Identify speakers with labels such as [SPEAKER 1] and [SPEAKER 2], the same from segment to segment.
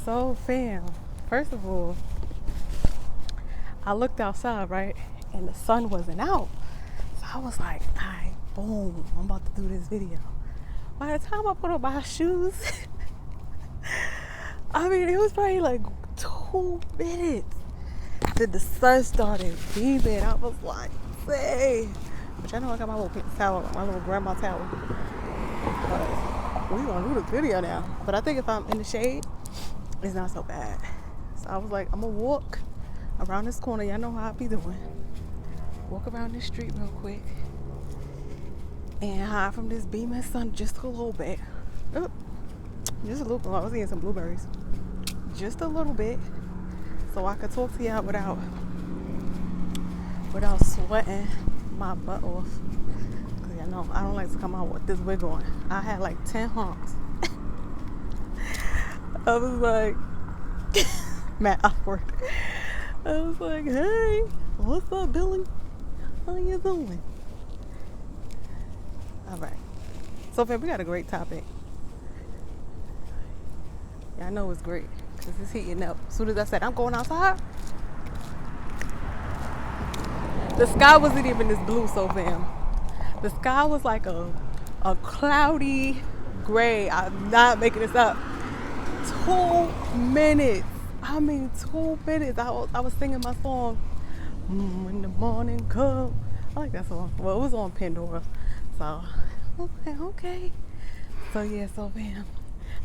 [SPEAKER 1] So, fam, first of all, I looked outside, right? And the sun wasn't out. So I was like, all right, boom, I'm about to do this video. By the time I put on my shoes, I mean, it was probably like 2 minutes. Then the sun started beaming. I was like, say. But I know I got my little towel, my little grandma towel. But we gonna do the video now. But I think if I'm in the shade, it's not so bad. So I was like, I'm gonna walk around this corner. Y'all know how I be doing. Walk around this street real quick and hide from this beaming sun just a little bit. Oh, just a little bit. I was eating some blueberries. Just a little bit, so I could talk to y'all without sweating my butt off. Cause y'all know I don't like to come out with this wig on. I had like 10 honks. I was like, Matt awkward. I was like, hey, what's up, Billy? How you doing? All right. So, fam, we got a great topic. Yeah, I know it's great because it's heating up. As soon as I said I'm going outside, the sky wasn't even this blue, so fam. The sky was like a cloudy gray. I'm not making this up. 2 minutes. I mean, 2 minutes. I was singing my song, When the Morning Comes. I like that song. Well, it was on Pandora. So, okay. So, yeah, so, fam,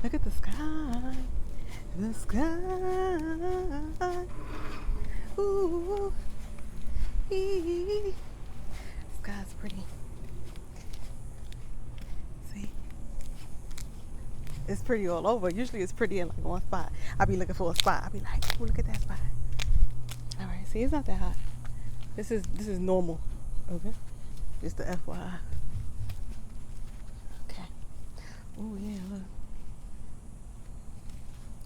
[SPEAKER 1] look at the sky. The sky. Ooh. Sky's pretty. See? It's pretty all over. Usually it's pretty in like one spot. I be looking for a spot. I be like, oh, look at that spot. All right, see, it's not that hot. This is normal. Okay, just the FYI. Okay. Oh yeah, look.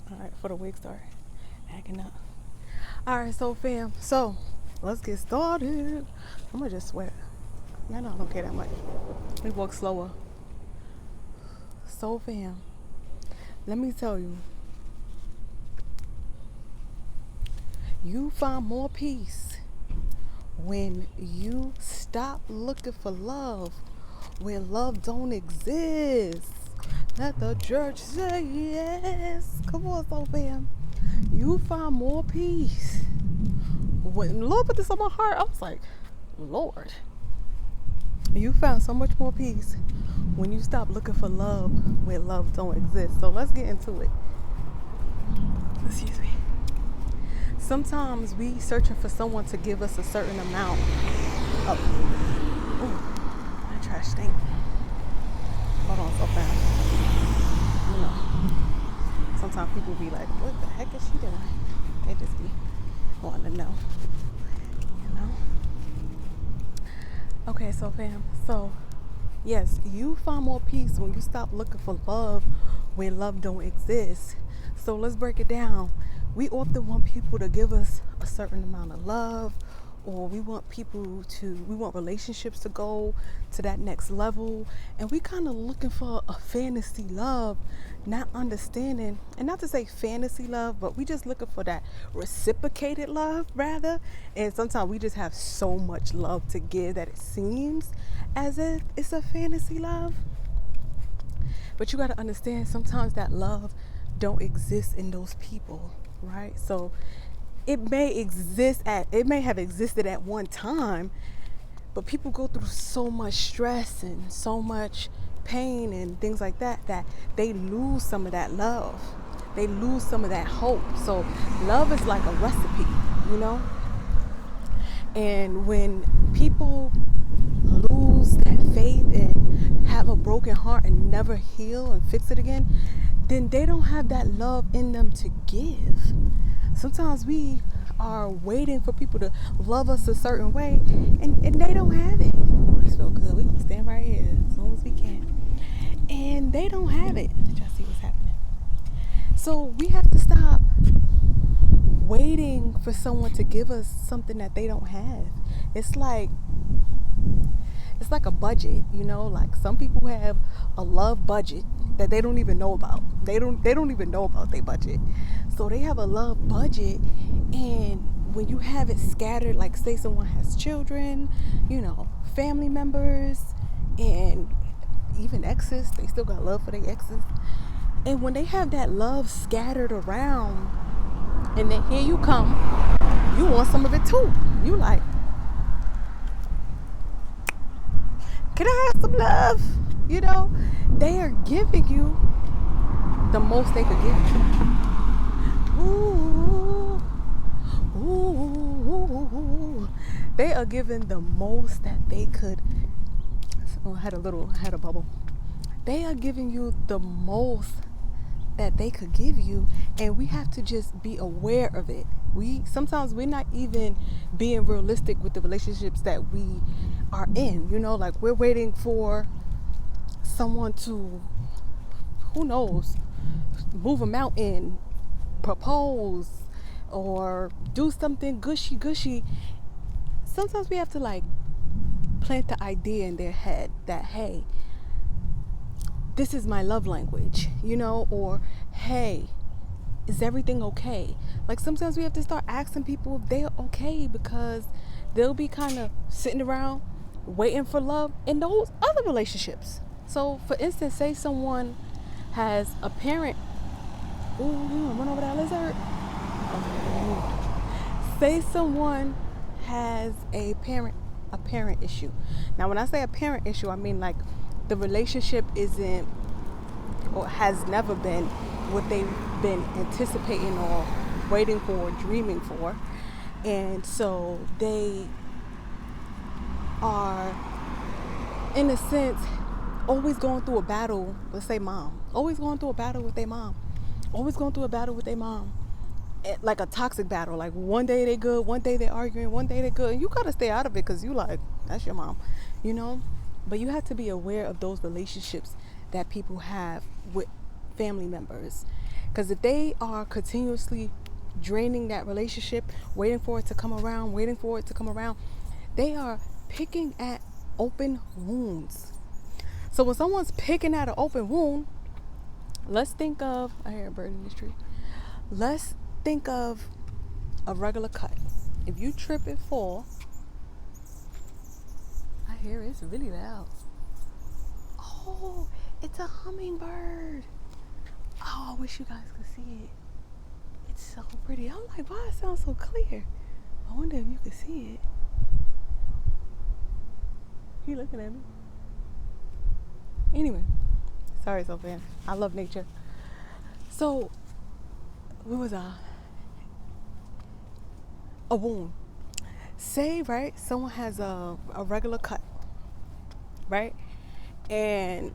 [SPEAKER 1] All right, for the wig start acting up. All right, so fam, so let's get started. I'm gonna just sweat. I know I don't care that much. Let me walk slower. So fam, let me tell you, you find more peace when you stop looking for love where love don't exist. Let the church say yes. Come on, so fam. You find more peace. When the Lord put this on my heart, I was like, Lord, you found so much more peace when you stop looking for love where love don't exist. So let's get into it. Excuse me. Sometimes we searching for someone to give us a certain amount. Oh, ooh, that trash stink. Hold on, so fast. You know, sometimes people be like, what the heck is she doing? They just be wanting to know. You know? Okay, so fam, so yes, you find more peace when you stop looking for love where love don't exist. So let's break it down. We often want people to give us a certain amount of love, or we want relationships to go to that next level, and we kind of looking for a fantasy love, not understanding, and not to say fantasy love, but we just looking for that reciprocated love rather. And sometimes we just have so much love to give that it seems as if it's a fantasy love. But you got to understand, sometimes that love don't exist in those people, right? So it may have existed at one time, but people go through so much stress and so much pain and things like that they lose some of that love. They lose some of that hope. So love is like a recipe, you know? And when people lose that faith and have a broken heart and never heal and fix it again, then they don't have that love in them to give. Sometimes we are waiting for people to love us a certain way, and they don't have it. Oh, this feels good. We're going to stand right here as long as we can. And they don't have it. Did y'all see what's happening? So we have to stop waiting for someone to give us something that they don't have. It's like a budget, you know, like some people have a love budget that they don't even know about. They don't even know about their budget. So they have a love budget, and when you have it scattered, like say someone has children, family members, and even exes, they still got love for their exes. And when they have that love scattered around, and then here you come, you want some of it too. You like, can I have some love? They are giving you the most they could give you. Ooh, ooh, they are giving the most that they could. Oh, I had a bubble. They are giving you the most that they could give you, and we have to just be aware of it. Sometimes we're not even being realistic with the relationships that we are in. Like we're waiting for someone to, who knows, move a mountain, propose, or do something gushy. Sometimes we have to like plant the idea in their head that, hey, this is my love language, or hey, is everything okay? Like sometimes we have to start asking people if they're okay, because they'll be kind of sitting around waiting for love in those other relationships. So for instance, say someone has a parent. Ooh, run over that lizard. Okay. Say someone has a parent issue. Now when I say a parent issue, I mean like the relationship isn't, or has never been, what they've been anticipating or waiting for or dreaming for. And so they are, in a sense, always going through a battle. Let's say mom, always going through a battle with their mom, like a toxic battle. Like one day they good, one day they arguing, one day they good, and you gotta stay out of it because you like, that's your mom, but you have to be aware of those relationships that people have with family members, because if they are continuously draining that relationship, waiting for it to come around, they are picking at open wounds. So when someone's picking at an open wound, let's think of, I hear a bird in this tree. Let's think of a regular cut. If you trip and fall, I hear it's really loud. Oh, it's a hummingbird. Oh, I wish you guys could see it. It's so pretty. I'm like, why it sounds so clear? I wonder if you could see it. He looking at me. Anyway, sorry, Sophia. I love nature. So, where was I? A wound. Say, right, someone has a regular cut, right? And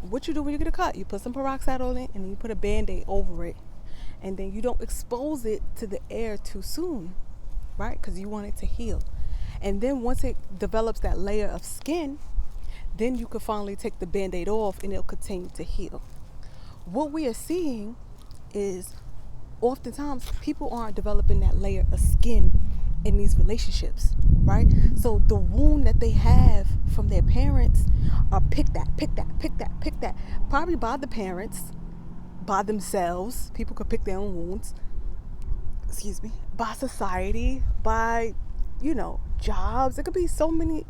[SPEAKER 1] what you do when you get a cut, you put some peroxide on it, and then you put a Band-Aid over it, and then you don't expose it to the air too soon, right? Because you want it to heal. And then once it develops that layer of skin, then you can finally take the Band-Aid off, and it'll continue to heal. What we are seeing is oftentimes people aren't developing that layer of skin in these relationships, right? So the wound that they have from their parents are picked at, probably by the parents, by themselves. People could pick their own wounds, by society, by, jobs. It could be so many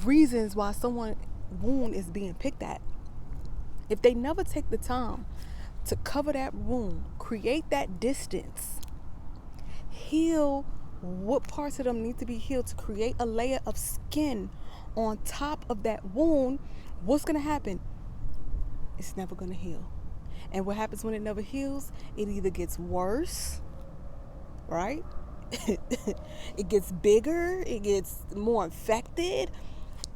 [SPEAKER 1] reasons why someone's wound is being picked at. If they never take the time to cover that wound, create that distance, heal what parts of them need to be healed to create a layer of skin on top of that wound, what's going to happen? It's never going to heal. And what happens when it never heals? It either gets worse, right? It gets bigger, it gets more infected,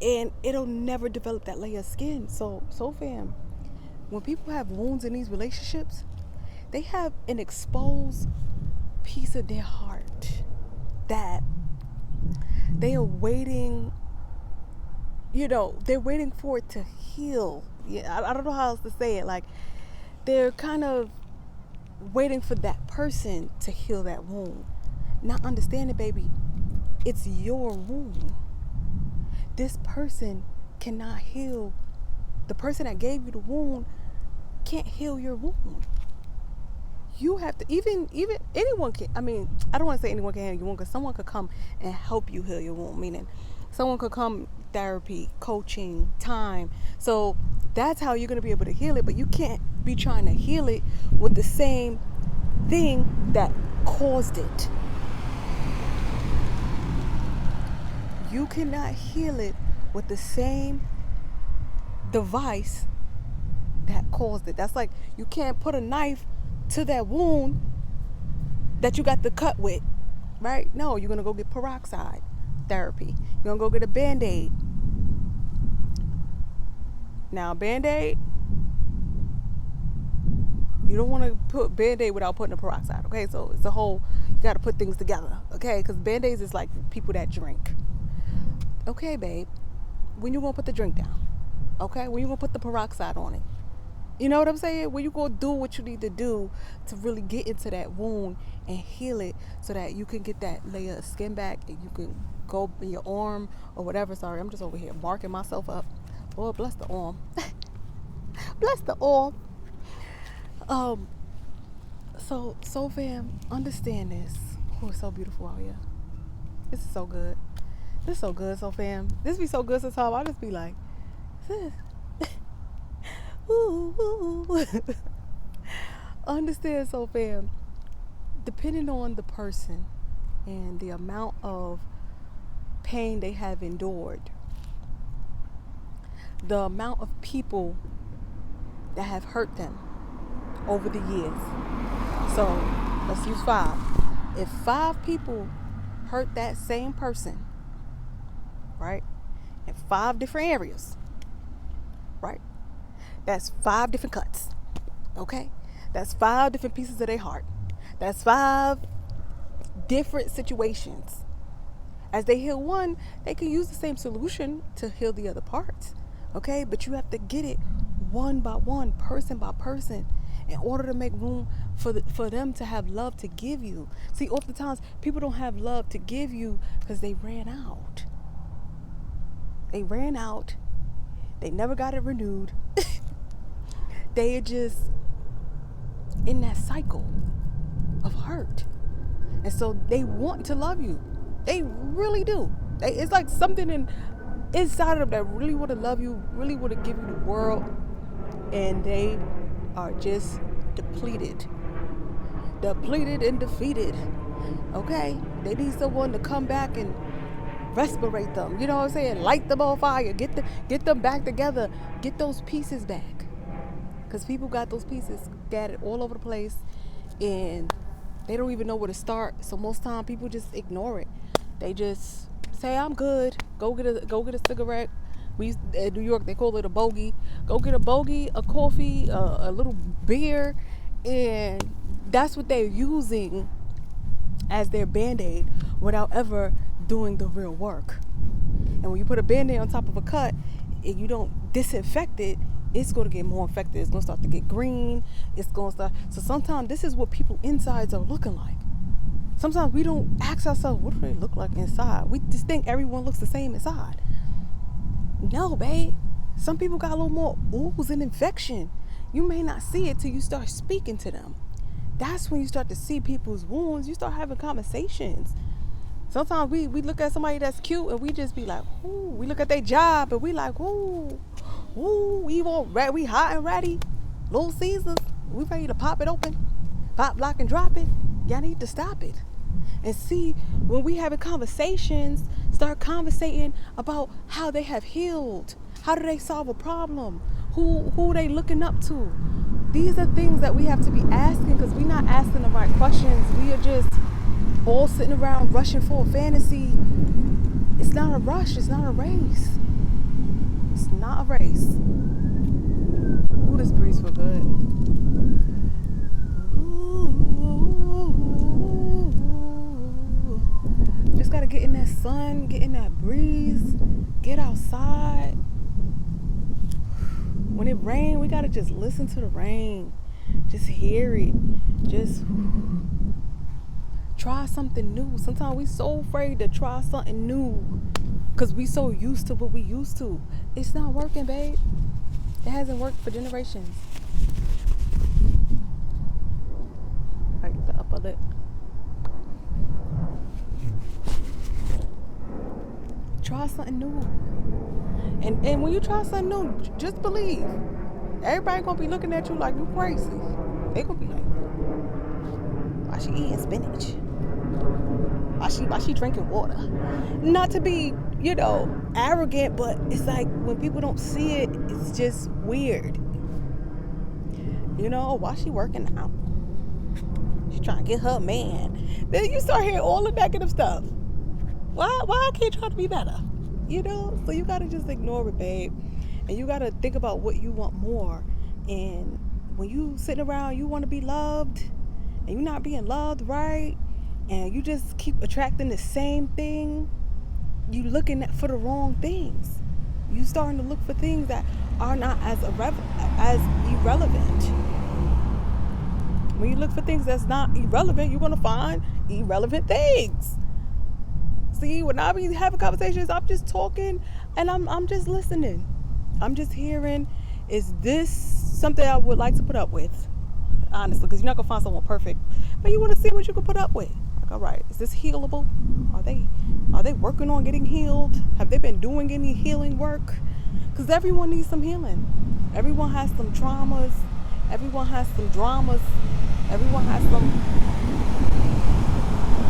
[SPEAKER 1] and it'll never develop that layer of skin. So fam, when people have wounds in these relationships, they have an exposed piece of their heart that they are waiting, they're waiting for it to heal. Yeah, I don't know how else to say it. Like, they're kind of waiting for that person to heal that wound. Not understanding, baby, it's your wound. This person cannot heal The person that gave you the wound can't heal your wound. You have to, even anyone can, I don't want to say anyone can heal your wound, because someone could come and help you heal your wound, meaning someone could come, therapy, coaching, time. So that's how you're going to be able to heal it, but you can't be trying to heal it with the same thing that caused it. You cannot heal it with the same device that caused it. That's like, you can't put a knife to that wound that you got the cut with, right? No, you're gonna go get peroxide therapy. You're gonna go get a Band-Aid. Now, Band-Aid, you don't want to put Band-Aid without putting a peroxide, okay? So it's a whole, you got to put things together, okay? Because Band-Aids is like people that drink. Okay, babe, when you gonna put the drink down? Okay, when you gonna put the peroxide on it? You know what I'm saying? When you gonna do what you need to do to really get into that wound and heal it, so that you can get that layer of skin back, and you can go in your arm or whatever. Sorry, I'm just over here marking myself up. Lord bless the arm. Bless the arm. So fam, understand this. Oh, it's so beautiful out here. This is so good. This is so good, so fam. This be so good sometimes. I just be like, sis. Ooh, ooh. Understand, so fam, depending on the person and the amount of pain they have endured, the amount of people that have hurt them over the years. So let's use 5. If 5 people hurt that same person, right, in 5 different areas, right, that's 5 different cuts, okay? That's 5 different pieces of their heart. That's 5 different situations. As they heal one, they can use the same solution to heal the other parts, okay? But you have to get it one by one, person by person, in order to make room for them to have love to give you. See, oftentimes people don't have love to give you because they ran out. They ran out. They never got it renewed. They are just in that cycle of hurt. And so they want to love you. They really do. It's like something inside of them that really want to love you, really want to give you the world. And they are just depleted. Depleted and defeated. Okay? They need someone to come back and respirate them. You know what I'm saying? Light them on fire. Get them back together. Get those pieces back. Because people got those pieces scattered all over the place, and they don't even know where to start. So most time people just ignore it. They just say, I'm good. Go get a cigarette. In New York, they call it a bogey. Go get a bogey, a coffee, a little beer, and that's what they're using as their Band-Aid without ever doing the real work. And when you put a Band-Aid on top of a cut and you don't disinfect it, it's going to get more infected. It's going to start to get green. It's going to start. So sometimes this is what people insides are looking like. Sometimes we don't ask ourselves, what do they look like inside? We just think everyone looks the same inside. No, babe. Some people got a little more ooze and infection. You may not see it till you start speaking to them. That's when you start to see people's wounds. You start having conversations. Sometimes we look at somebody that's cute and we just be like, ooh. We look at their job and we like, ooh, we hot and ready. Little Caesars, we ready to pop it open, pop, lock, and drop it. Y'all need to stop it. And see, when we having conversations, start conversating about how they have healed. How do they solve a problem? Who they looking up to? These are things that we have to be asking, because we're not asking the right questions. We are just all sitting around rushing for a fantasy. It's not a rush. It's not a race. It's not a race. Ooh, this breeze feel good. Ooh. Just gotta get in that sun, get in that breeze, get outside. When it rains, we gotta just listen to the rain. Just hear it. Just try something new. Sometimes we so afraid to try something new because we so used to what we used to. It's not working, babe. It hasn't worked for generations. Like the upper lip. Try something new. And when you try something new, just believe. Everybody gonna be looking at you like you crazy. They gonna be like, why she eating spinach? Why she drinking water? Not to be, arrogant, but it's like when people don't see it, it's just weird. Why she working out? She trying to get her man. Then you start hearing all the negative stuff. Why I can't try to be better? So you gotta just ignore it, babe. And you gotta think about what you want more. And when you sitting around, you want to be loved, and you're not being loved right, and you just keep attracting the same thing, you looking for the wrong things. You starting to look for things that are not as irrelevant. When you look for things that's not irrelevant, you're gonna find irrelevant things. See, when I be having conversations, I'm just talking and I'm just listening. I'm just hearing, is this something I would like to put up with? Honestly, because you're not gonna find someone perfect, but you want to see what you can put up with. Like, all right, is this healable? Are they working on getting healed? Have they been doing any healing work? Because everyone needs some healing. Everyone has some traumas. Everyone has some dramas. Everyone has some.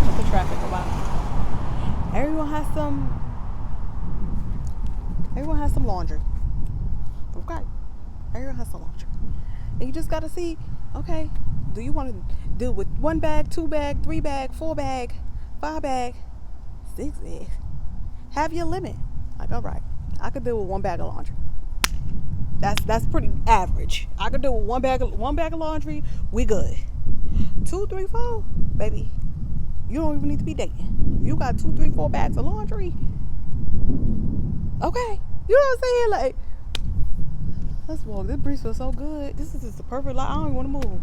[SPEAKER 1] What's the traffic about? Everyone has some laundry. Okay. Everyone has some laundry. And you just gotta see, okay, do you want to deal with 1 bag, 2 bag, 3 bag, 4 bag, 5 bag, 6 bag? Have your limit. Like, all right, I could deal with 1 bag of laundry. That's pretty average. I could deal with 1 bag of laundry. We good. 2, 3, 4, baby. You don't even need to be dating. You got 2, 3, 4 bags of laundry. Okay, you know what I'm saying? Like, let's walk. This breeze feels so good. This is just the perfect life. I don't even want to move.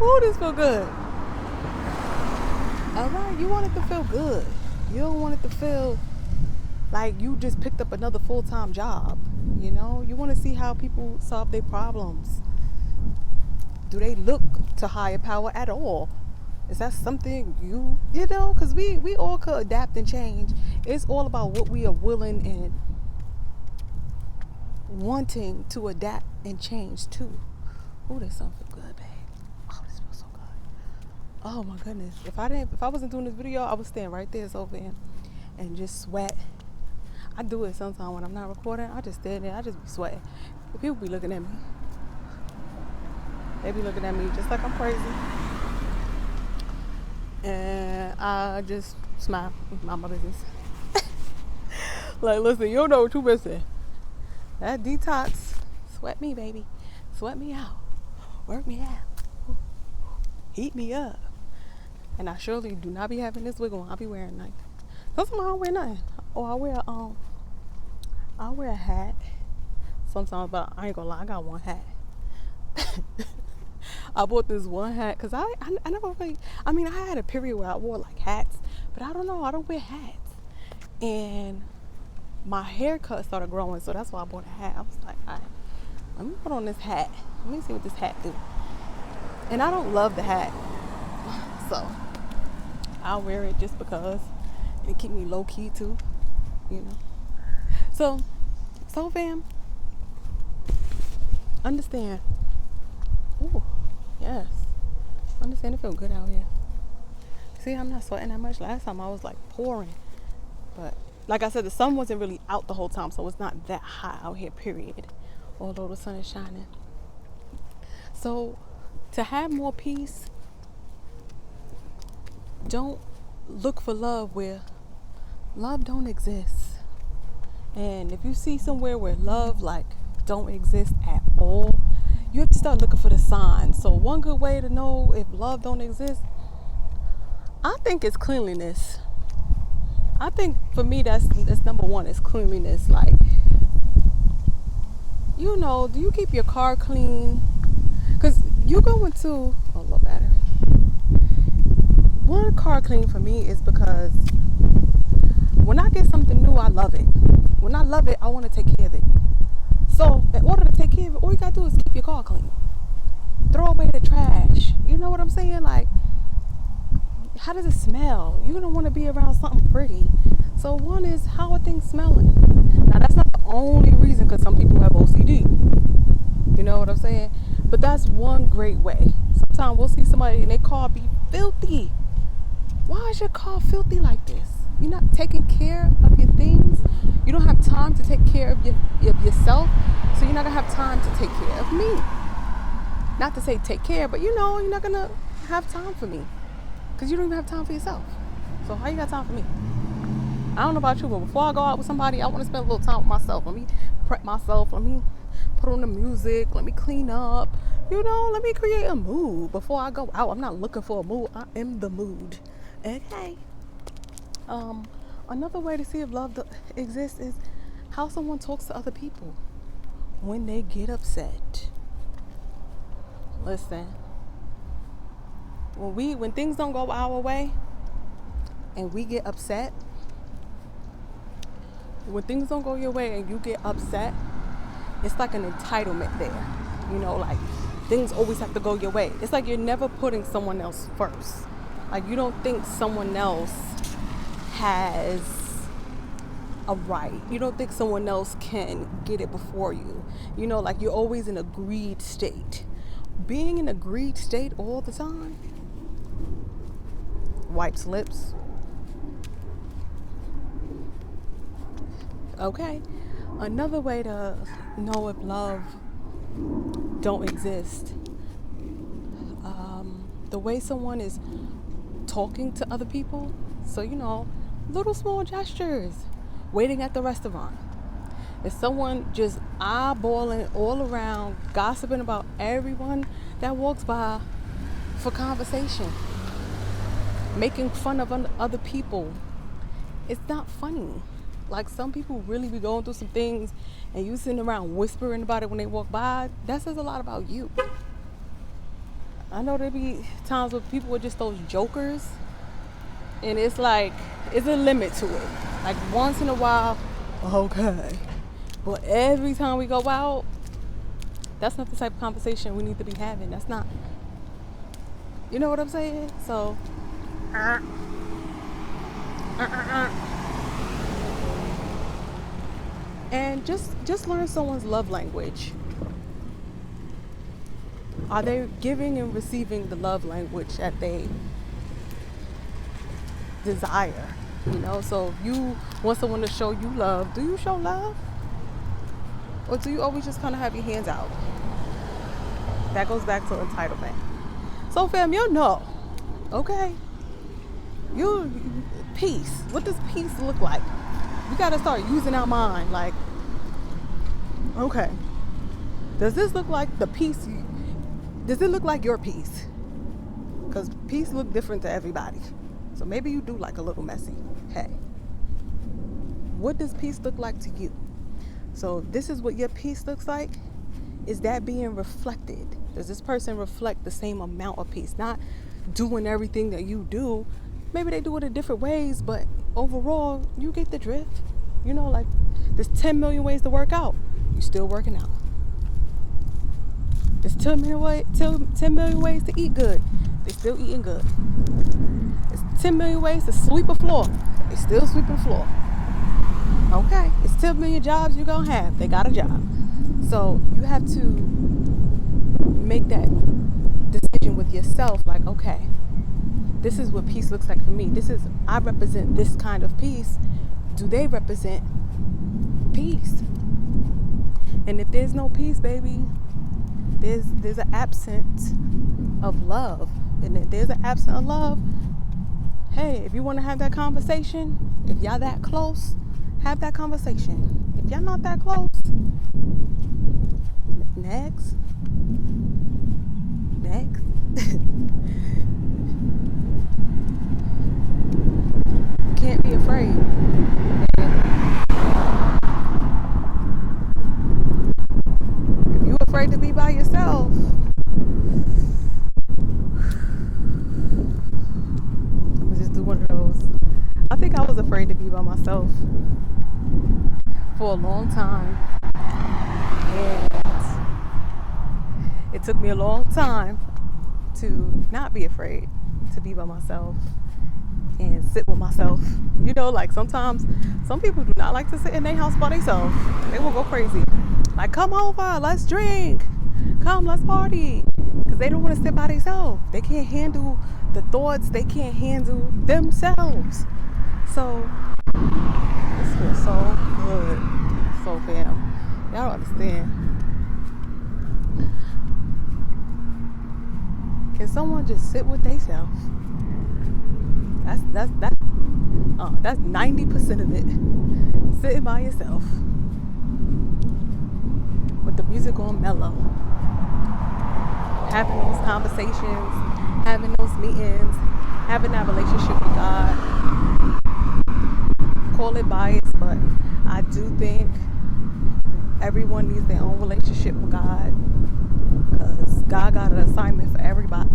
[SPEAKER 1] Ooh, this feel good. All right, you want it to feel good. You don't want it to feel like you just picked up another full-time job. You want to see how people solve their problems. Do they look to higher power at all? Is that something because we all could adapt and change. It's all about what we are willing and wanting to adapt and change to. Oh, this song feel good, babe. Oh, this feels so good. Oh my goodness. If I wasn't doing this video, I would stand right there so and just sweat. I do it sometimes when I'm not recording. I just stand there. I just be sweating. But people be looking at me. They be looking at me just like I'm crazy. And I just smile. Mind my business. Like, listen, you don't know what you missing. That detox. Sweat me, baby. Sweat me out. Work me out. Heat me up. And I surely do not be having this wiggle on. I'll be wearing like, sometimes I don't wear nothing. Or I'll wear a hat sometimes, but I ain't gonna lie, I got one hat. I bought this one hat because I never really, I had a period where I wore like hats, but I don't know, I don't wear hats. And my haircut started growing, so that's why I bought a hat. I was like, all right, let me put on this hat. Let me see what this hat do. And I don't love the hat, so I'll wear it just because it keep me low key too, So fam, understand. Ooh, yes. Understand it feel good out here. See, I'm not sweating that much. Last time I was like pouring. But like I said, the sun wasn't really out the whole time, so it's not that hot out here, period. Although the sun is shining. So to have more peace, don't look for love where love don't exist. And if you see somewhere where love like don't exist at all, you have to start looking for the signs. So one good way to know if love don't exist, I think it's cleanliness. I think for me that's number one, is cleanliness. Like, do you keep your car clean? Because you go into low battery. One, car clean for me is because when I get something new, I love it. When I love it, I want to take care of it. So in order to take care of it, all you gotta do is keep your car clean. Throw away the trash. You know what I'm saying? Like, how does it smell? You don't want to be around something pretty. So one is, how are things smelling? Now that's not the only reason, because some people have OCD. You know what I'm saying? But that's one great way. Sometimes we'll see somebody and their car be filthy. Why is your car filthy like this? You're not taking care of your things. You don't have time to take care of yourself. So you're not going to have time to take care of me. Not to say take care, but you're not going to have time for me. Because you don't even have time for yourself. So how you got time for me? I don't know about you, but before I go out with somebody, I want to spend a little time with myself. Let me prep myself. Let me put on the music. Let me clean up. Let me create a mood before I go out. I'm not looking for a mood. I am the mood. Okay. Another way to see if love exists is how someone talks to other people when they get upset. Listen, when things don't go our way and we get upset, when things don't go your way and you get upset, it's like an entitlement there. Like things always have to go your way. It's like you're never putting someone else first. Like you don't think someone else has a right. You don't think someone else can get it before you. Like you're always in a greed state. Being in a greed state all the time wipes lips. Okay. Another way to know if love don't exist, the way someone is talking to other people. So, little small gestures, waiting at the restaurant. If someone just eyeballing all around, gossiping about everyone that walks by for conversation, making fun of other people, it's not funny. Like some people really be going through some things and you sitting around whispering about it when they walk by, that says a lot about you. I know there be times where people are just those jokers, and it's like, it's a limit to it. Like once in a while, okay. But every time we go out, that's not the type of conversation we need to be having. That's not, you know what I'm saying? So, and just learn someone's love language. Are they giving and receiving the love language that they desire? So if you want someone to show you love, do you show love? Or do you always just kind of have your hands out? That goes back to entitlement. So fam, okay? Peace. What does peace look like? We got to start using our mind. Like, okay, does this look like the peace? Does it look like your peace? Because peace look different to everybody. So maybe you do like a little messy. Hey, what does peace look like to you? So this is what your peace looks like. Is that being reflected? Does this person reflect the same amount of peace? Not doing everything that you do. Maybe they do it in different ways, but overall, you get the drift. Like there's 10 million ways to work out. You're still working out. There's 10 million ways to eat good. They're still eating good. There's 10 million ways to sweep a floor. They still sweeping the floor. Okay. It's 10 million jobs you're going to have. They got a job. So you have to make that decision with yourself. Like, okay, this is what peace looks like for me. I represent this kind of peace. Do they represent peace? And if there's no peace, baby, there's an absence of love. And if there's an absence of love, hey, if you want to have that conversation, if y'all that close, have that conversation. If y'all not that close, next. Can't be afraid. If you're afraid to be by yourself, I'm gonna just do one of those. I think I was afraid to be by myself for a long time. And it took me a long time to not be afraid to be by myself and sit with myself. You know, like sometimes some people do not like to sit in their house by themselves. They will go crazy. Like, come over, let's drink. Come, let's party. Because they don't want to sit by themselves. They can't handle the thoughts. They can't handle themselves. So, this feels so good. So, fam. Y'all don't understand. Can someone just sit with themselves? That's 90% of it. Sitting by yourself with the music on mellow, having those conversations, having those meetings, having that relationship with God. Call it bias, but I do think everyone needs their own relationship with God, because God got an assignment for everyone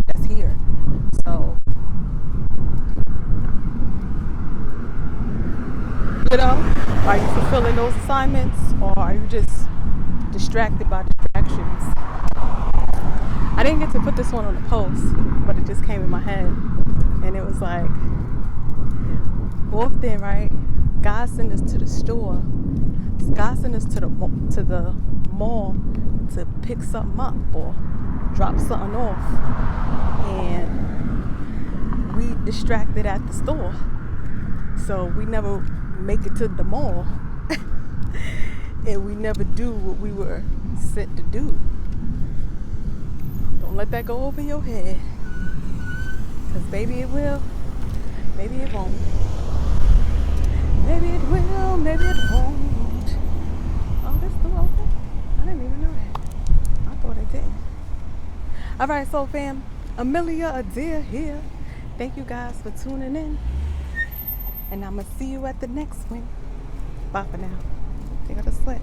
[SPEAKER 1] that's here. So, you know, are you fulfilling those assignments, or are you just distracted by distractions? I didn't get to put this one on the post, but it just came in my head, and it was like, often, right? God sent us to the store. God sent us to the mall to pick something up or drop something off, and we distracted at the store, so we never make it to the mall, and we never do what we were sent to do. Don't let that go over your head, because maybe it will, maybe it won't. Maybe it will, maybe it won't. Oh, that's still open? I didn't even know that. I thought it did. Alright, so fam, Amelia Adair here. Thank you guys for tuning in. And I'm going to see you at the next one. Bye for now. Take out the sweat.